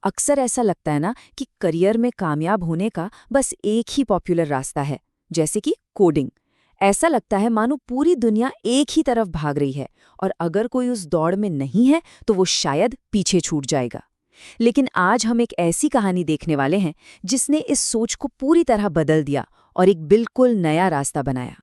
अक्सर ऐसा लगता है ना कि करियर में कामयाब होने का बस एक ही पॉपुलर रास्ता है, जैसे कि कोडिंग। ऐसा लगता है मानो पूरी दुनिया एक ही तरफ भाग रही है और अगर कोई उस दौड़ में नहीं है तो वो शायद पीछे छूट जाएगा। लेकिन आज हम एक ऐसी कहानी देखने वाले हैं जिसने इस सोच को पूरी तरह बदल दिया और एक बिल्कुल नया रास्ता बनाया।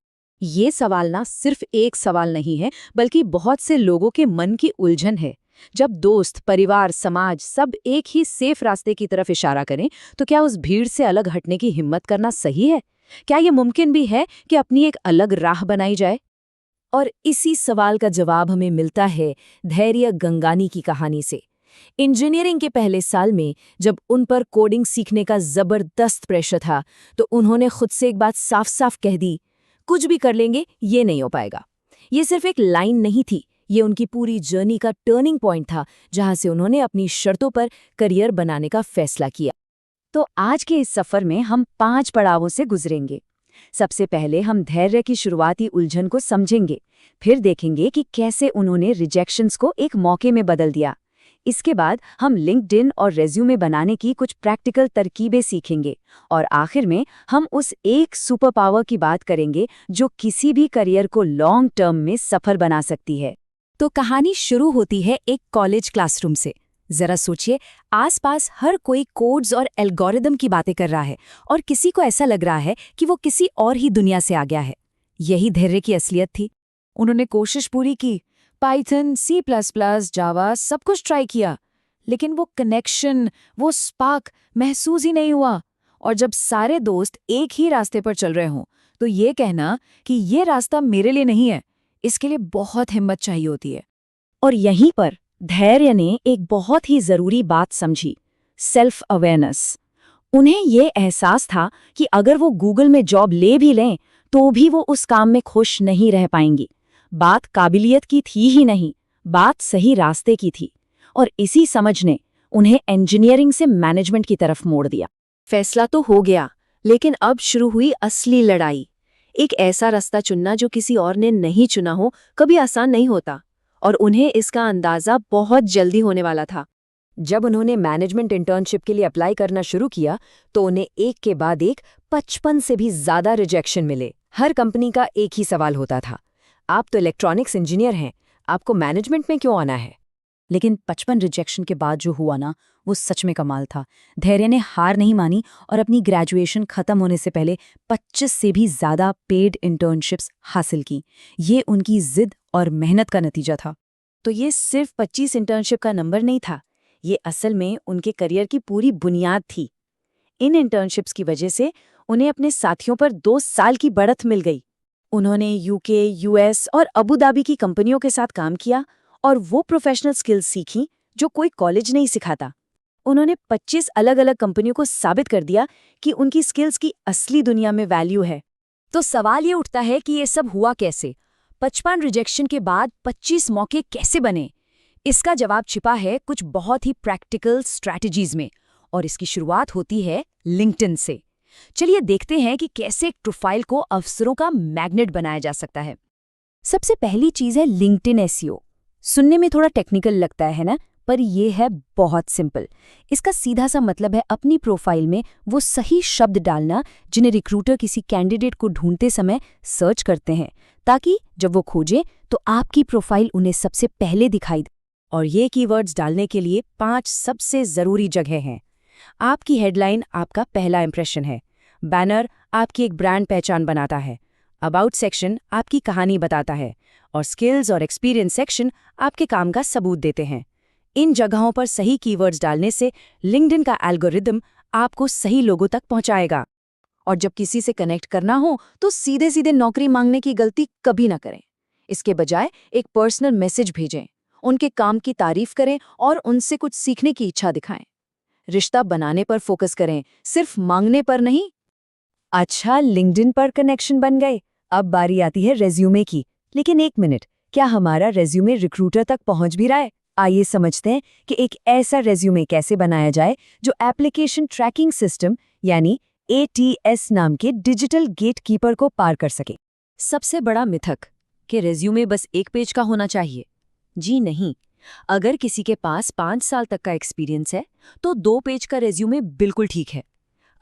ये सवाल ना सिर्फ एक सवाल नहीं है, बल्कि बहुत से लोगों के मन की उलझन है। जब दोस्त, परिवार, समाज सब एक ही सेफ रास्ते की तरफ इशारा करें, तो क्या उस भीड़ से अलग हटने की हिम्मत करना सही है? क्या ये मुमकिन भी है कि अपनी एक अलग राह बनाई जाए? और इसी सवाल का जवाब हमें मिलता है धैर्य गंगानी की कहानी से। इंजीनियरिंग के पहले साल में जब उन पर कोडिंग सीखने का जबरदस्त प्रेशर था, तो उन्होंने खुद से एक बात साफ साफ कह दी, कुछ भी कर लेंगे, ये नहीं हो पाएगा। ये सिर्फ एक लाइन नहीं थी, ये उनकी पूरी जर्नी का टर्निंग पॉइंट था, जहां से उन्होंने अपनी शर्तों पर करियर बनाने का फैसला किया। तो आज के इस सफर में हम 5 पड़ावों से गुजरेंगे। सबसे पहले हम धैर्य की शुरुआती उलझन को समझेंगे, फिर देखेंगे कि कैसे उन्होंने रिजेक्शंस को एक मौके में बदल दिया। इसके बाद हम लिंक्डइन और रेज्यूमे बनाने की कुछ प्रैक्टिकल तरकीबें सीखेंगे और आखिर में हम उस एक सुपर पावर की बात करेंगे जो किसी भी करियर को लॉन्ग टर्म में सफल बना सकती है। तो कहानी शुरू होती है एक कॉलेज क्लासरूम से। जरा सोचिए, आसपास हर कोई कोड्स और एल्गोरिदम की बातें कर रहा है और किसी को ऐसा लग रहा है कि वो किसी और ही दुनिया से आ गया है। यही धैर्य की असलियत थी। उन्होंने कोशिश पूरी की, पाइथन, C++, जावा सब कुछ ट्राई किया, लेकिन वो कनेक्शन, वो स्पार्क महसूस ही नहीं हुआ। और जब सारे दोस्त एक ही रास्ते पर चल रहे हों, तो ये कहना कि ये रास्ता मेरे लिए नहीं है, इसके लिए बहुत हिम्मत चाहिए होती है। और यहीं पर धैर्य ने एक बहुत ही जरूरी बात समझी, सेल्फ अवेयरनेस। उन्हें ये एहसास था कि अगर वो गूगल में जॉब ले भी लें तो भी वो उस काम में खुश नहीं रह पाएंगी। बात काबिलियत की थी ही नहीं, बात सही रास्ते की थी। और इसी समझ ने उन्हें इंजीनियरिंग से मैनेजमेंट की तरफ मोड़ दिया। फैसला तो हो गया, लेकिन अब शुरू हुई असली लड़ाई। एक ऐसा रास्ता चुनना जो किसी और ने नहीं चुना हो, कभी आसान नहीं होता, और उन्हें इसका अंदाजा बहुत जल्दी होने वाला था। जब उन्होंने मैनेजमेंट इंटर्नशिप के लिए अप्लाई करना शुरू किया, तो उन्हें एक के बाद एक 55 से भी ज्यादा रिजेक्शन मिले। हर कंपनी का एक ही सवाल होता था, आप तो इलेक्ट्रॉनिक्स इंजीनियर हैं, आपको मैनेजमेंट में क्यों आना है? लेकिन 55 रिजेक्शन के बाद जो हुआ ना, वो सच में कमाल था। धैर्य ने हार नहीं मानी और अपनी ग्रेजुएशन खत्म होने से पहले 25 से भी ज्यादा पेड इंटर्नशिप्स हासिल की। ये उनकी जिद और मेहनत का नतीजा था। तो ये सिर्फ 25 इंटर्नशिप का नंबर नहीं था, ये असल में उनके करियर की पूरी बुनियाद थी। इन इंटर्नशिप्स की वजह से उन्हें अपने साथियों पर 2 साल की बढ़त मिल गई। उन्होंने यूके, यूएस और अबू धाबी की कंपनियों के साथ काम किया और वो प्रोफेशनल स्किल्स सीखी जो कोई कॉलेज नहीं सिखाता। उन्होंने 25 अलग अलग कंपनियों को साबित कर दिया कि उनकी स्किल्स की असली दुनिया में वैल्यू है। तो सवाल ये उठता है कि ये सब हुआ कैसे? 55 रिजेक्शन के बाद 25 मौके कैसे बने? इसका जवाब छिपा है कुछ बहुत ही प्रैक्टिकल स्ट्रैटेजीज में, और इसकी शुरुआत होती है लिंक्डइन से। चलिए देखते हैं कि कैसे एक प्रोफाइल को अवसरों का मैग्नेट बनाया जा सकता है। सबसे पहली चीज है लिंक्डइन एसईओ। सुनने में थोड़ा टेक्निकल लगता है ना, पर यह है बहुत सिंपल। इसका सीधा सा मतलब है अपनी प्रोफाइल में वो सही शब्द डालना जिन्हें रिक्रूटर किसी कैंडिडेट को ढूंढते समय सर्च करते हैं, ताकि जब वो खोजें तो आपकी प्रोफाइल उन्हें सबसे पहले दिखाई दे। और ये कीवर्ड्स डालने के लिए 5 सबसे ज़रूरी जगह हैं। आपकी हेडलाइन आपका पहला इंप्रेशन है, बैनर आपकी एक ब्रांड पहचान बनाता है, अबाउट सेक्शन आपकी कहानी बताता है, और स्किल्स और एक्सपीरियंस सेक्शन आपके काम का सबूत देते हैं। इन जगहों पर सही कीवर्ड्स डालने से लिंक्डइन का एल्गोरिदम आपको सही लोगों तक पहुंचाएगा। और जब किसी से कनेक्ट करना हो तो सीधे सीधे नौकरी मांगने की गलती कभी ना करें। इसके बजाय एक पर्सनल मैसेज भेजें, उनके काम की तारीफ करें और उनसे कुछ सीखने की इच्छा दिखाएं। रिश्ता बनाने पर फोकस करें, सिर्फ मांगने पर नहीं। अच्छा, लिंक्डइन पर कनेक्शन बन गए, अब बारी आती है रेज्यूमे की। लेकिन एक मिनट, क्या हमारा रेज्यूमे रिक्रूटर तक पहुंच भी रहा है? आइए समझते हैं कि एक ऐसा रेज्यूमे कैसे बनाया जाए जो एप्लीकेशन ट्रैकिंग सिस्टम यानी ATS नाम के डिजिटल गेटकीपर को पार कर सके। सबसे बड़ा मिथक कि रेज्यूमे बस एक पेज का होना चाहिए। जी नहीं, अगर किसी के पास 5 साल तक का एक्सपीरियंस है तो 2 पेज का रेज्यूमे बिल्कुल ठीक है।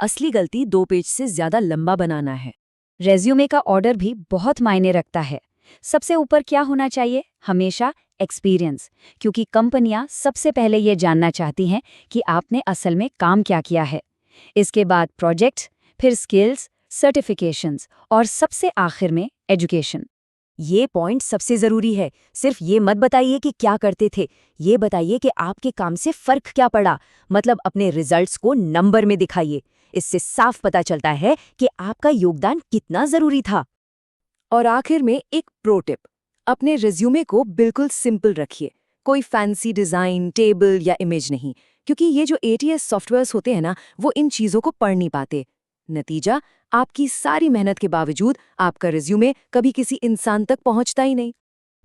असली गलती 2 पेज से ज्यादा लंबा बनाना है। रेज्यूमे का ऑर्डर भी बहुत मायने रखता है। सबसे ऊपर क्या होना चाहिए? हमेशा एक्सपीरियंस, क्योंकि कंपनियां सबसे पहले ये जानना चाहती हैं कि आपने असल में काम क्या किया है। इसके बाद प्रोजेक्ट, फिर स्किल्स, सर्टिफिकेशंस और सबसे आखिर में एजुकेशन। ये पॉइंट सबसे जरूरी है। सिर्फ ये मत बताइए कि क्या करते थे, ये बताइए कि आपके काम से फर्क क्या पड़ा। मतलब अपने रिजल्ट्स को नंबर में दिखाइए। इससे साफ पता चलता है कि आपका योगदान कितना जरूरी था। और आखिर में एक प्रो टिप, अपने रिज्यूमे को बिल्कुल सिंपल रखिए। कोई फैंसी डिज़ाइन, टेबल या इमेज नहीं, क्योंकि ये जो एटीएस सॉफ्टवेयर्स होते हैं ना, वो इन चीज़ों को पढ़ नहीं पाते। नतीजा, आपकी सारी मेहनत के बावजूद आपका रिज्यूमे कभी किसी इंसान तक पहुंचता ही नहीं।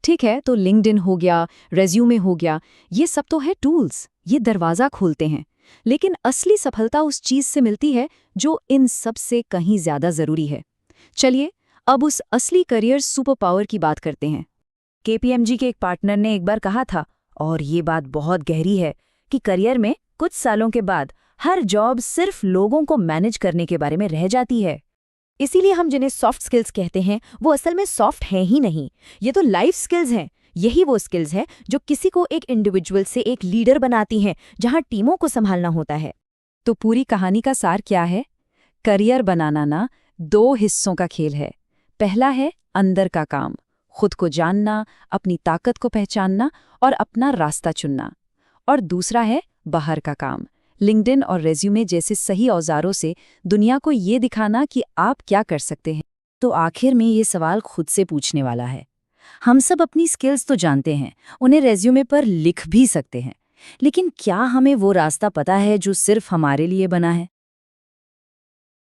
ठीक है, तो लिंक्डइन हो गया, रेज्यूमे हो गया, ये सब तो है टूल्स, ये दरवाज़ा खोलते हैं। लेकिन असली सफलता उस चीज़ से मिलती है जो इन सब से कहीं ज़्यादा ज़रूरी है। चलिए अब उस असली करियर सुपर पावर की बात करते हैं। केपीएमजी के एक पार्टनर ने एक बार कहा था, और ये बात बहुत गहरी है, कि करियर में कुछ सालों के बाद हर जॉब सिर्फ लोगों को मैनेज करने के बारे में रह जाती है। इसीलिए हम जिन्हें सॉफ्ट स्किल्स कहते हैं वो असल में सॉफ्ट हैं ही नहीं, ये तो लाइफ स्किल्स हैं। यही वो स्किल्स हैं जो किसी को एक इंडिविजुअल से एक लीडर बनाती हैं, जहां टीमों को संभालना होता है। तो पूरी कहानी का सार क्या है? करियर बनाना ना 2 हिस्सों का खेल है। पहला है अंदर का काम, खुद को जानना, अपनी ताकत को पहचानना और अपना रास्ता चुनना। और दूसरा है बाहर का काम, लिंक्डइन और रेज्यूमे जैसे सही औजारों से दुनिया को ये दिखाना कि आप क्या कर सकते हैं। तो आखिर में ये सवाल खुद से पूछने वाला है। हम सब अपनी स्किल्स तो जानते हैं, उन्हें रेज्यूमे पर लिख भी सकते हैं, लेकिन क्या हमें वो रास्ता पता है जो सिर्फ हमारे लिए बना है?